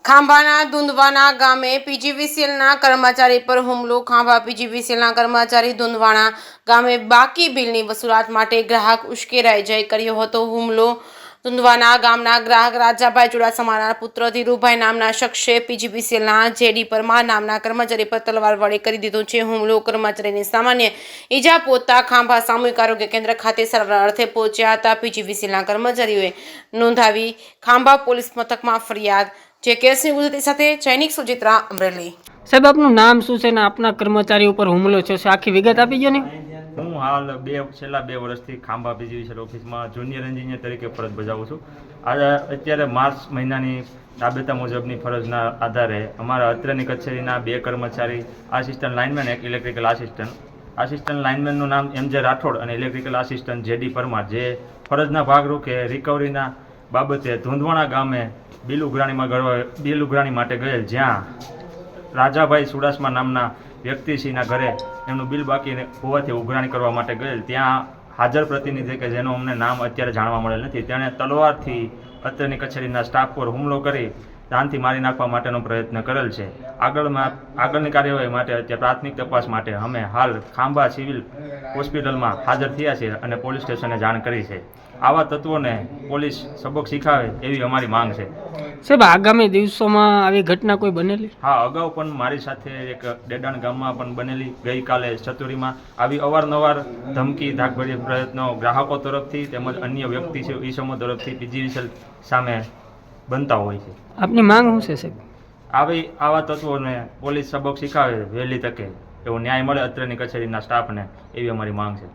ખાંભાના ધુંધવાના ગામે પીજીવીસીએલના કર્મચારી પર હુમલો. ખાંભા પીજીવીસીએલના કર્મચારી ધુંધવાના ગામે બાકી બિલની વસૂલાત માટે ગ્રાહક ઉશ્કેરાઈ જઈ કર્યો હતો હુમલો. ધુંધવાના ગામના ગ્રાહક રાજાભાઈ ચુડાસમાના પુત્ર ધીરુભાઈ નામના શખ્સે પીજીવીસીએલના જેડી પરમાર નામના કર્મચારી પર તલવાર વડે કરી દીધો છે હુમલો. કર્મચારીની સામાન્ય ઈજા પહોંચતા ખાંભા સામૂહિક આરોગ્ય કેન્દ્ર ખાતે સારવાર અર્થે પહોંચ્યા હતા. પીજીવીસીએલના કર્મચારીઓએ નોંધાવી ખાંભા પોલીસ મથકમાં ફરિયાદ. જે કેસની ગુજરાતી સાથે સૈનિક સુચિત્રા અમરેલી. સાહેબ, આપનું નામ શું છે ને આપના કર્મચારી ઉપર હુમલો છે, આખી વિગત આપી ગયો ને. હું હાલ છેલ્લા 2 વર્ષથી ખાંભા પીજીવીસીએલ ઓફિસમાં જુનિયર એન્જિનિયર તરીકે ફરજ બજાવું છું. અત્યારે માર્ચ મહિનાની રાબેતા મુજબની ફરજના આધારે અમારા અત્રેની કચેરીના 2 કર્મચારી, આસિસ્ટન્ટ લાઇનમેન, એક ઇલેક્ટ્રિકલ આસિસ્ટન્ટ લાઇનમેનનું નામ MJ રાઠોડ અને ઇલેક્ટ્રિકલ આસિસ્ટન્ટ JD પરમાર, જે ફરજના ભાગરૂપે રિકવરીના બાબતે ધુંધવાણા ગામે બિલ ઉઘરાણી માટે ગયેલ, જ્યાં રાજાભાઈ ચુડાસમા નામના વ્યક્તિશ્રીના ઘરે એમનું બિલ બાકી હોવાથી ઉઘરાણી કરવા માટે ગયેલ, ત્યાં હાજર પ્રતિનિધિ કે જેનું અમને નામ અત્યારે જાણવા મળેલ નથી, તેણે તલવારથી અત્રેની કચેરીના સ્ટાફ પર હુમલો કરી જાનથી મારી નાખવા માટેનો પ્રયત્ન કરેલ છે. આગળની કાર્યવાહી માટે અત્યારે પ્રાથમિક તપાસ માટે અમે હાલ ખાંભા સિવિલ હોસ્પિટલમાં હાજર થયા છીએ અને પોલીસ સ્ટેશને જાણ કરી છે. આવા તત્વોને પોલીસ સબક શીખાવે એવી અમારી માંગ છે. સાહેબ, આગામી દિવસોમાં આવી ઘટના કોઈ બનેલી? હા, અગાઉ પણ મારી સાથે એક ડેડાણ ગામમાં પણ બનેલી. ગઈકાલે સતુરીમાં આવી અવારનવાર ધમકી ધાકભર્યા પ્રયત્નો ગ્રાહકો તરફથી તેમજ અન્ય વ્યક્તિ છે ઈસમો તરફથી પીજીવીસીએલ સામે બનતા હોય છે. આપની માંગ શું છે સાહેબ? આવા તત્વોને પોલીસ સબક શીખાવે વહેલી તકે, એવો ન્યાય મળે અત્રેની કચેરીના સ્ટાફને, એવી અમારી માંગ છે.